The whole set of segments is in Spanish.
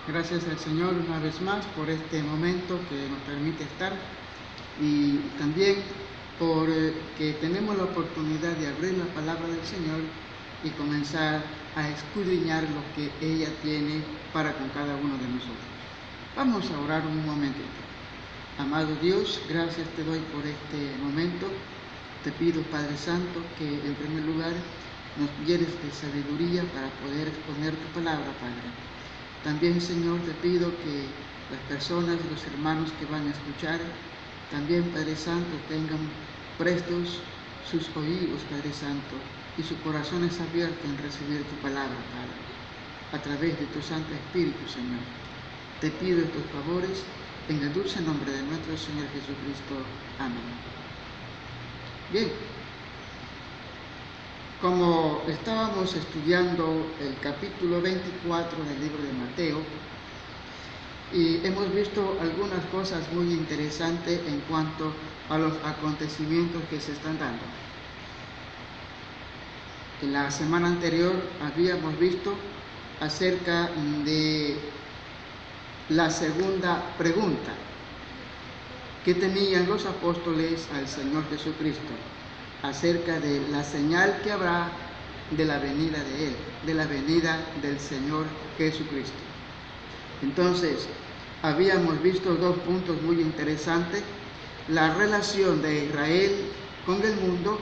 Gracias al Señor una vez más por este momento que nos permite estar y también por que tenemos la oportunidad de abrir la palabra del Señor y comenzar a escudriñar lo que ella tiene para con cada uno de nosotros. Vamos a orar un momentito. Amado Dios, gracias te doy por este momento. Te pido, Padre Santo, que en primer lugar nos llenes de sabiduría para poder exponer tu palabra, Padre. También, Señor, te pido que las personas, los hermanos que van a escuchar, también, Padre Santo, tengan prestos sus oídos, Padre Santo, y sus corazones abiertos en recibir tu palabra, Padre, a través de tu Santo Espíritu, Señor. Te pido estos favores en el dulce nombre de nuestro Señor Jesucristo. Amén. Bien, como estábamos estudiando el capítulo 24 del libro de Mateo, y hemos visto algunas cosas muy interesantes en cuanto a los acontecimientos que se están dando. En la semana anterior habíamos visto acerca de la segunda pregunta que tenían los apóstoles al Señor Jesucristo acerca de la señal que habrá de la venida de Él, de la venida del Señor Jesucristo. Entonces, habíamos visto dos puntos muy interesantes: la relación de Israel con el mundo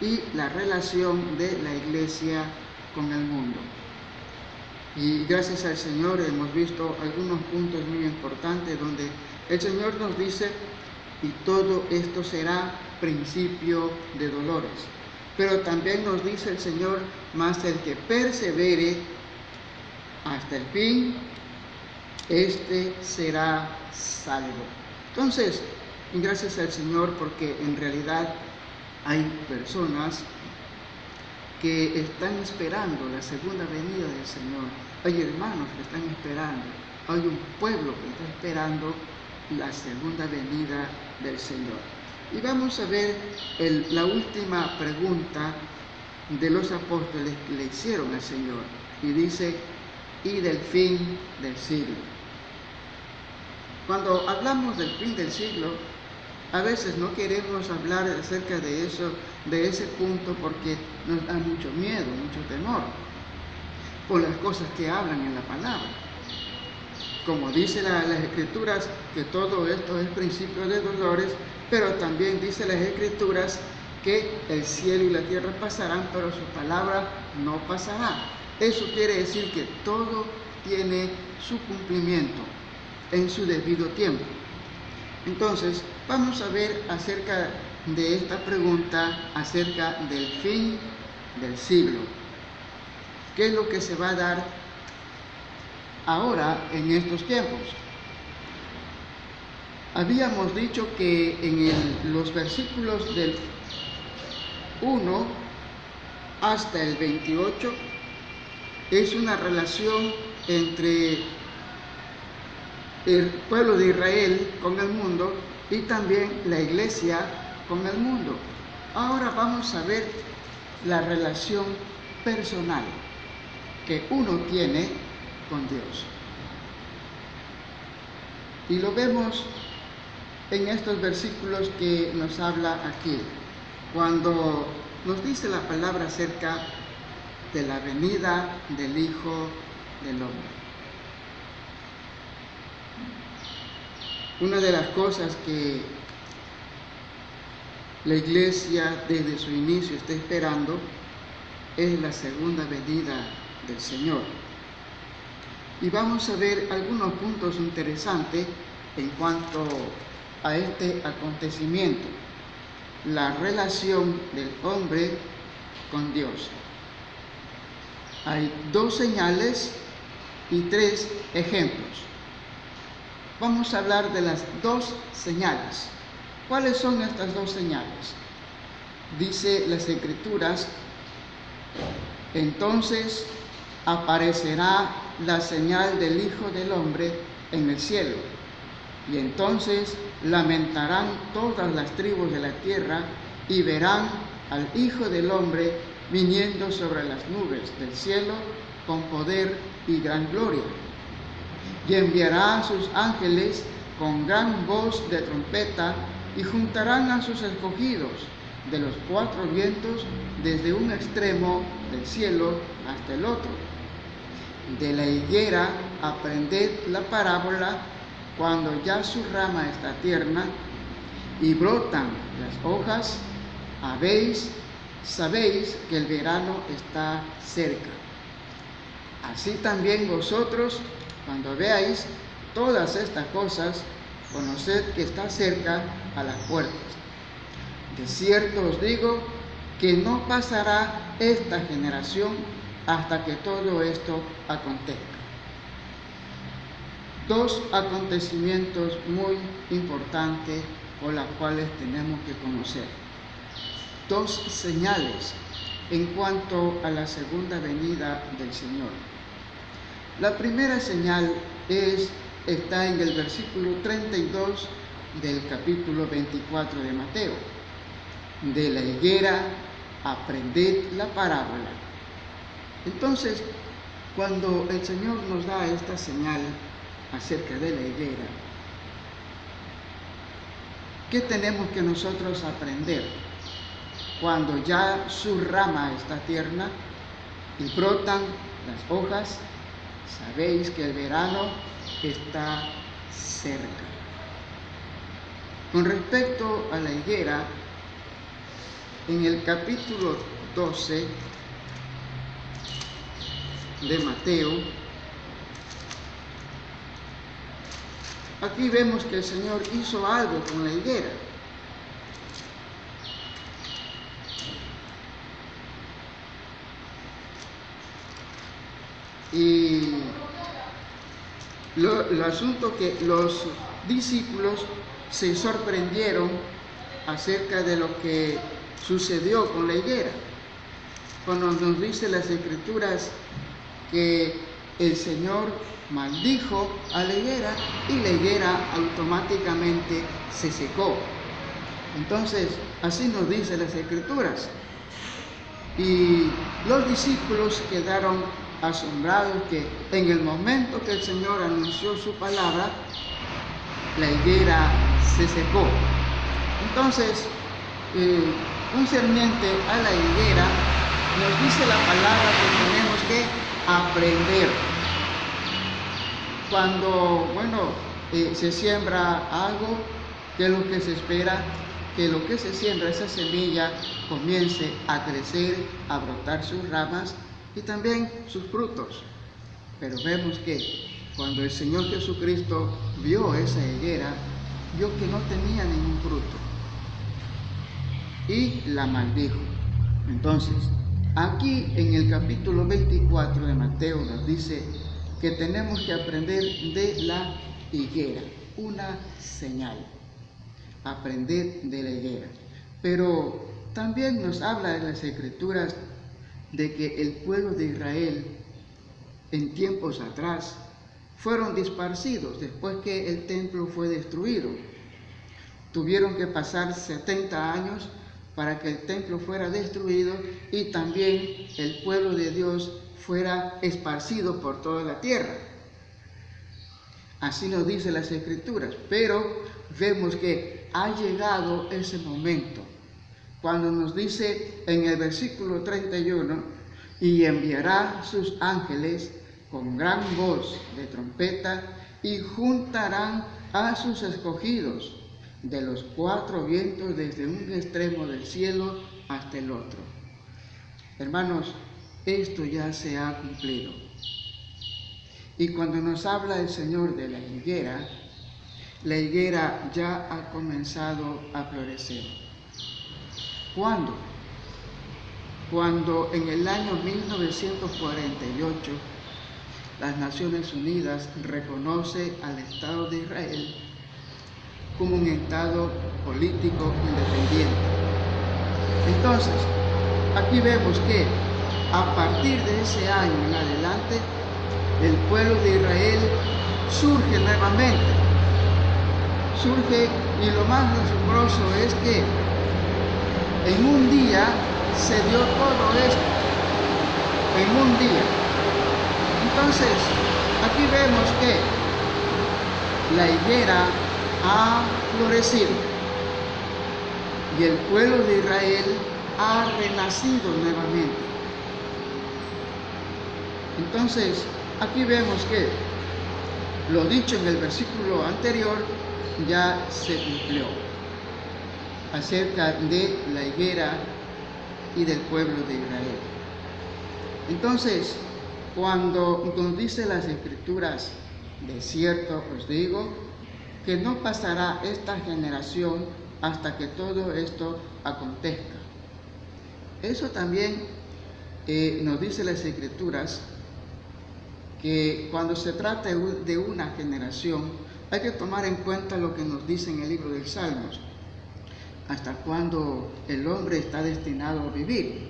y la relación de la iglesia con el mundo. Y gracias al Señor hemos visto algunos puntos muy importantes donde el Señor nos dice: y todo esto será principio de dolores. Pero también nos dice el Señor: mas el que persevere hasta el fin, este será salvo. Entonces, gracias al Señor, porque en realidad hay personas que están esperando la segunda venida del Señor. Hay hermanos que están esperando, hay un pueblo que está esperando la segunda venida del Señor. Y vamos a ver la última pregunta de los apóstoles que le hicieron al Señor. Y dice: y del fin del siglo. Cuando hablamos del fin del siglo, a veces no queremos hablar acerca de eso, de ese punto, porque nos da mucho miedo, mucho temor, por las cosas que hablan en la palabra. Como dice las Escrituras, que todo esto es principio de dolores, pero también dice las Escrituras que el cielo y la tierra pasarán, pero su palabra no pasará. Eso quiere decir que todo tiene su cumplimiento en su debido tiempo. Entonces, vamos a ver acerca de esta pregunta, acerca del fin del siglo. ¿Qué es lo que se va a dar ahora en estos tiempos? Habíamos dicho que en los versículos del 1 hasta el 28 es una relación entre el pueblo de Israel con el mundo y también la iglesia con el mundo. Ahora vamos a ver la relación personal que uno tiene con Dios. Y lo vemos en estos versículos que nos habla aquí, cuando nos dice la palabra acerca de la venida del Hijo del Hombre. Una de las cosas que la iglesia desde su inicio está esperando es la segunda venida del Señor. Y vamos a ver algunos puntos interesantes en cuanto a este acontecimiento, la relación del hombre con Dios. Hay dos señales y tres ejemplos. Vamos a hablar de las dos señales. ¿Cuáles son estas dos señales? Dice las Escrituras: entonces aparecerá la señal del Hijo del Hombre en el cielo, y entonces lamentarán todas las tribus de la tierra y verán al Hijo del Hombre viniendo sobre las nubes del cielo con poder y gran gloria. y enviará a sus ángeles con gran voz de trompeta, y juntarán a sus escogidos de los cuatro vientos, desde un extremo del cielo hasta el otro. De la higuera aprended la parábola: cuando ya su rama está tierna y brotan las hojas, sabéis que el verano está cerca. Así también vosotros, cuando veáis todas estas cosas, conoced que está cerca a las puertas. De cierto os digo que no pasará esta generación hasta que todo esto acontezca. Dos acontecimientos muy importantes por los cuales tenemos que conocer. Dos señales en cuanto a la segunda venida del Señor. La primera señal está en el versículo 32 del capítulo 24 de Mateo. De la higuera aprended la parábola. Entonces, cuando el Señor nos da esta señal acerca de la higuera, ¿qué tenemos que nosotros aprender? Cuando ya su rama está tierna y brotan las hojas, sabéis que el verano está cerca. Con respecto a la higuera, en el capítulo 12 de Mateo, aquí vemos que el Señor hizo algo con la higuera. Y el asunto que los discípulos se sorprendieron acerca de lo que sucedió con la higuera. Cuando nos dice las Escrituras que el Señor maldijo a la higuera y la higuera automáticamente se secó. Entonces, así nos dice las Escrituras. Y los discípulos quedaron asombrados que en el momento que el Señor anunció su palabra, la higuera se secó. Entonces, concerniente a la higuera, nos dice la palabra que tenemos que aprender. Cuando, se siembra algo, ¿qué es lo que se espera? Que lo que se siembra, esa semilla, comience a crecer, a brotar sus ramas y también sus frutos. Pero vemos que cuando el Señor Jesucristo vio esa higuera, vio que no tenía ningún fruto y la maldijo. Entonces, aquí en el capítulo 24 de Mateo nos dice que tenemos que aprender de la higuera, una señal. Aprender de la higuera. Pero también nos habla de las Escrituras de que el pueblo de Israel en tiempos atrás fueron disparcidos después que el templo fue destruido. Tuvieron que pasar 70 años para que el templo fuera destruido y también el pueblo de Dios fuera esparcido por toda la tierra. Así nos dice las Escrituras, pero vemos que ha llegado ese momento, cuando nos dice en el versículo 31, y enviará sus ángeles con gran voz de trompeta, y juntarán a sus escogidos de los cuatro vientos, desde un extremo del cielo hasta el otro. Hermanos, esto ya se ha cumplido. Y cuando nos habla el Señor de la higuera ya ha comenzado a florecer. ¿Cuándo? Cuando en el año 1948 las Naciones Unidas reconoce al Estado de Israel como un Estado político independiente. Entonces, aquí vemos que a partir de ese año en adelante, el pueblo de Israel surge nuevamente. Surge, y lo más asombroso es que en un día se dio todo esto. En un día. Entonces, aquí vemos que la higuera ha florecido y el pueblo de Israel ha renacido nuevamente. Entonces, aquí vemos que lo dicho en el versículo anterior ya se cumplió acerca de la higuera y del pueblo de Israel. Entonces, cuando nos dice las Escrituras, de cierto os digo, que no pasará esta generación hasta que todo esto acontezca. Eso también nos dice las Escrituras, que cuando se trata de una generación, hay que tomar en cuenta lo que nos dice en el libro de Salmos, hasta cuando el hombre está destinado a vivir.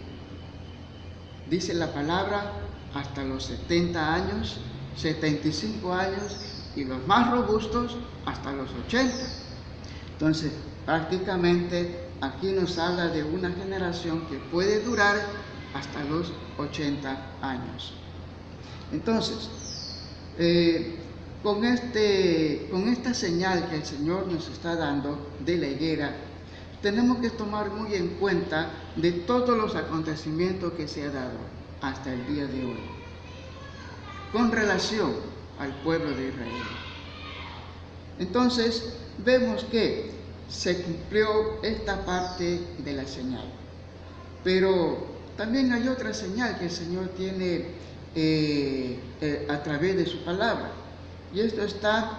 Dice la palabra, hasta los 70 años, 75 años, y los más robustos hasta los 80. Entonces, prácticamente aquí nos habla de una generación que puede durar hasta los 80 años. Entonces, con esta señal que el Señor nos está dando de la higuera, tenemos que tomar muy en cuenta de todos los acontecimientos que se ha dado hasta el día de hoy, con relación al pueblo de Israel. Entonces, vemos que se cumplió esta parte de la señal, pero también hay otra señal que el Señor tiene a través de su palabra, y esto está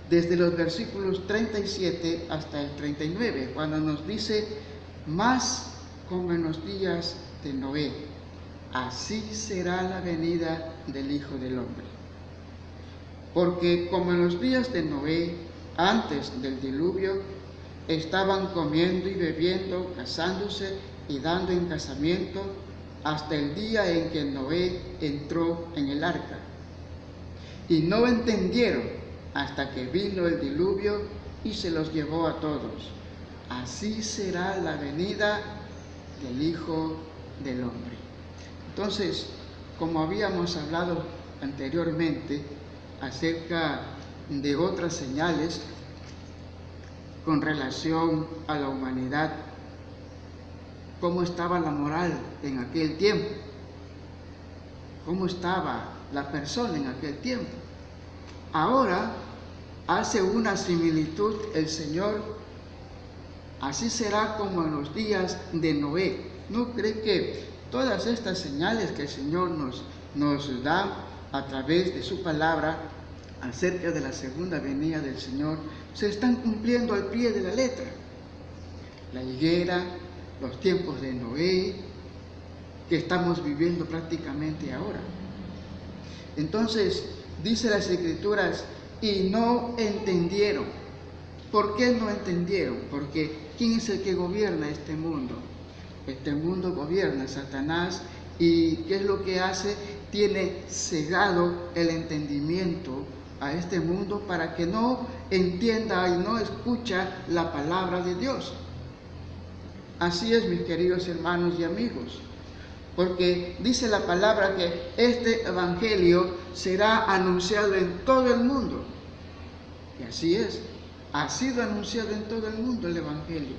desde los versículos 37 hasta el 39, cuando nos dice: más como en los días de Noé, así será la venida del Hijo del Hombre. Porque como en los días de Noé, antes del diluvio, estaban comiendo y bebiendo, casándose y dando en casamiento, hasta el día en que Noé entró en el arca. Y no entendieron hasta que vino el diluvio y se los llevó a todos. Así será la venida del Hijo del Hombre. Entonces, como habíamos hablado anteriormente acerca de otras señales con relación a la humanidad, cómo estaba la moral en aquel tiempo, cómo estaba la persona en aquel tiempo. Ahora hace una similitud el Señor: así será como en los días de Noé. ¿No cree que todas estas señales que el Señor nos da a través de su palabra acerca de la segunda venida del Señor se están cumpliendo al pie de la letra? La higuera, los tiempos de Noé, que estamos viviendo prácticamente ahora. Entonces, dice las Escrituras, y no entendieron. ¿Por qué no entendieron? Porque ¿quién es el que gobierna este mundo? Este mundo gobierna Satanás, y ¿qué es lo que hace? Tiene cegado el entendimiento a este mundo para que no entienda y no escucha la palabra de Dios. Así es, mis queridos hermanos y amigos, porque dice la palabra que este evangelio será anunciado en todo el mundo. Y así es, ha sido anunciado en todo el mundo el evangelio,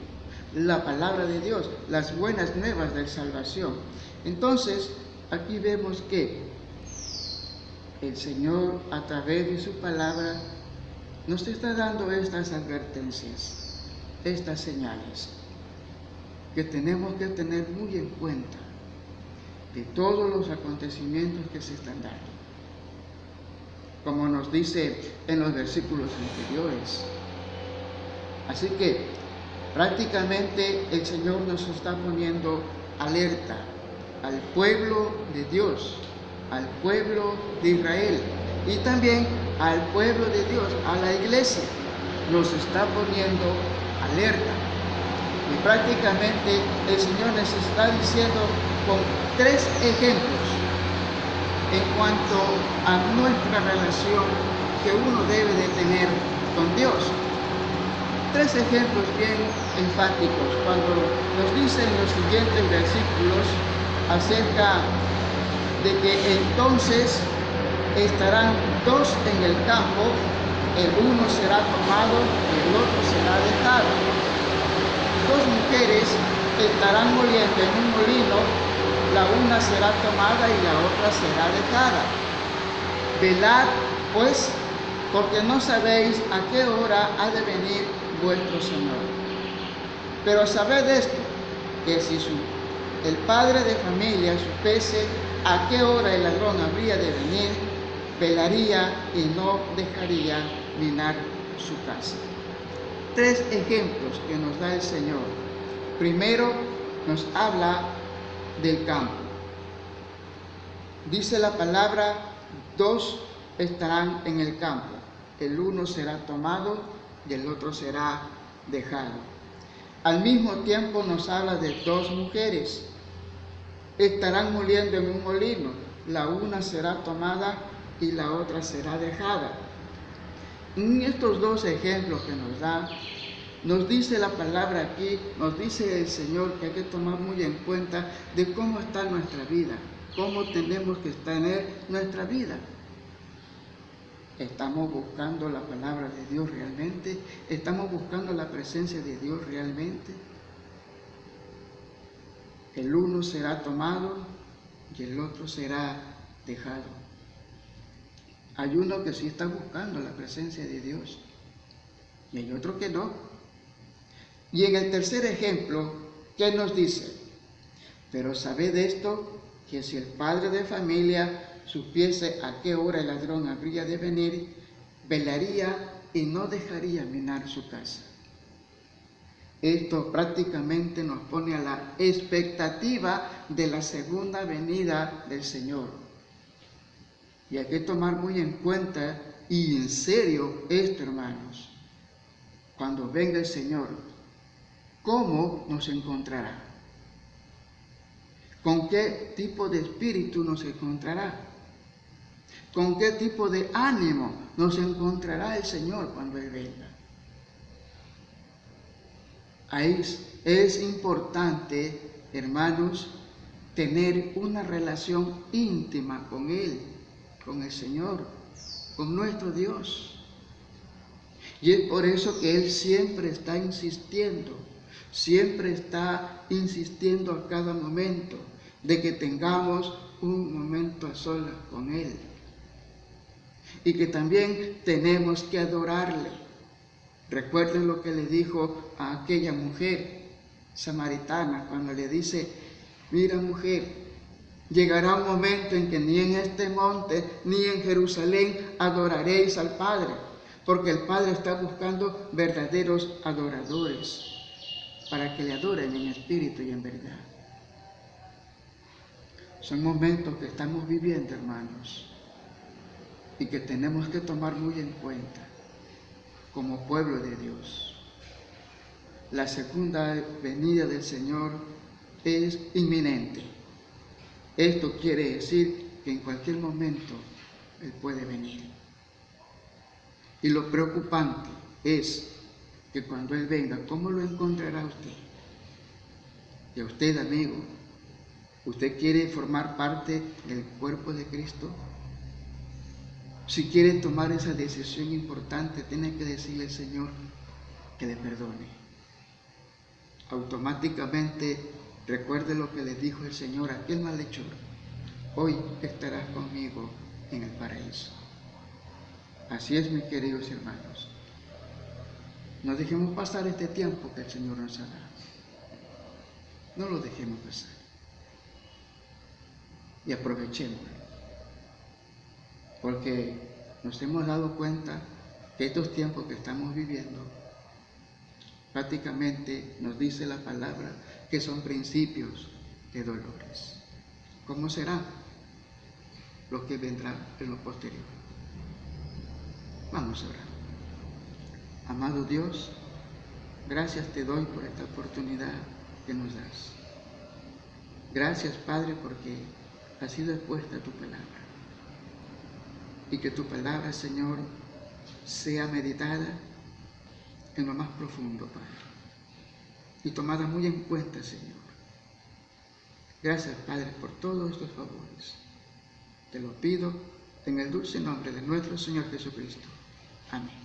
la palabra de Dios, las buenas nuevas de salvación. Entonces, aquí vemos que el Señor, a través de su palabra, nos está dando estas advertencias, estas señales, que tenemos que tener muy en cuenta de todos los acontecimientos que se están dando. Como nos dice en los versículos anteriores. Así que prácticamente el Señor nos está poniendo alerta al pueblo de Dios, al pueblo de Israel y también al pueblo de Dios, a la iglesia. Nos está poniendo alerta. Y prácticamente el Señor nos está diciendo con 3 ejemplos en cuanto a nuestra relación que uno debe de tener con Dios. 3 ejemplos bien enfáticos cuando nos dice en los siguientes versículos acerca de que entonces estarán dos en el campo, el uno será tomado y el otro será dejado. Dos mujeres estarán moliendo en un molino, la una será tomada y la otra será dejada. Velad, pues, porque no sabéis a qué hora ha de venir vuestro Señor. Pero sabed esto, que si el padre de familia supiese a qué hora el ladrón habría de venir, velaría y no dejaría minar su casa. Tres ejemplos que nos da el Señor. Primero, nos habla del campo. Dice la palabra, dos estarán en el campo. El uno será tomado y el otro será dejado. Al mismo tiempo nos habla de dos mujeres. Estarán moliendo en un molino. La una será tomada y la otra será dejada. En estos dos ejemplos que nos da, nos dice la palabra aquí, nos dice el Señor que hay que tomar muy en cuenta de cómo está nuestra vida, cómo tenemos que tener nuestra vida. ¿Estamos buscando la palabra de Dios realmente? ¿Estamos buscando la presencia de Dios realmente? El uno será tomado y el otro será dejado. Hay uno que sí está buscando la presencia de Dios y hay otro que no. Y en el tercer ejemplo, ¿qué nos dice? Pero sabed esto, que si el padre de familia supiese a qué hora el ladrón habría de venir, velaría y no dejaría minar su casa. Esto prácticamente nos pone a la expectativa de la segunda venida del Señor. Y hay que tomar muy en cuenta y en serio esto, hermanos. Cuando venga el Señor, ¿cómo nos encontrará? ¿Con qué tipo de espíritu nos encontrará? ¿Con qué tipo de ánimo nos encontrará el Señor cuando Él venga? Ahí es importante, hermanos, tener una relación íntima con Él, con el Señor, con nuestro Dios. Y es por eso que Él siempre está insistiendo a cada momento de que tengamos un momento a solas con Él. Y que también tenemos que adorarle. Recuerden lo que le dijo a aquella mujer samaritana cuando le dice, mira mujer, llegará un momento en que ni en este monte ni en Jerusalén adoraréis al Padre, porque el Padre está buscando verdaderos adoradores para que le adoren en espíritu y en verdad. Son momentos que estamos viviendo, hermanos, y que tenemos que tomar muy en cuenta como pueblo de Dios. La segunda venida del Señor es inminente. Esto quiere decir que en cualquier momento Él puede venir. Y lo preocupante es que cuando Él venga, ¿cómo lo encontrará usted? Y a usted, amigo, ¿usted quiere formar parte del cuerpo de Cristo? Si quiere tomar esa decisión importante, tiene que decirle al Señor que le perdone. Automáticamente recuerde lo que le dijo el Señor a aquel malhechor: hoy estarás conmigo en el paraíso. Así es, mis queridos hermanos. No dejemos pasar este tiempo que el Señor nos ha dado. No lo dejemos pasar. Y aprovechémoslo. Porque nos hemos dado cuenta que estos tiempos que estamos viviendo, prácticamente nos dice la palabra que son principios de dolores. ¿Cómo será lo que vendrá en lo posterior? Vamos a orar. Amado Dios, gracias te doy por esta oportunidad que nos das. Gracias, Padre, porque ha sido expuesta tu palabra. Y que tu palabra, Señor, sea meditada en lo más profundo, Padre, y tomada muy en cuenta, Señor. Gracias, Padre, por todos estos favores. Te lo pido En el dulce nombre de nuestro Señor Jesucristo. Amén.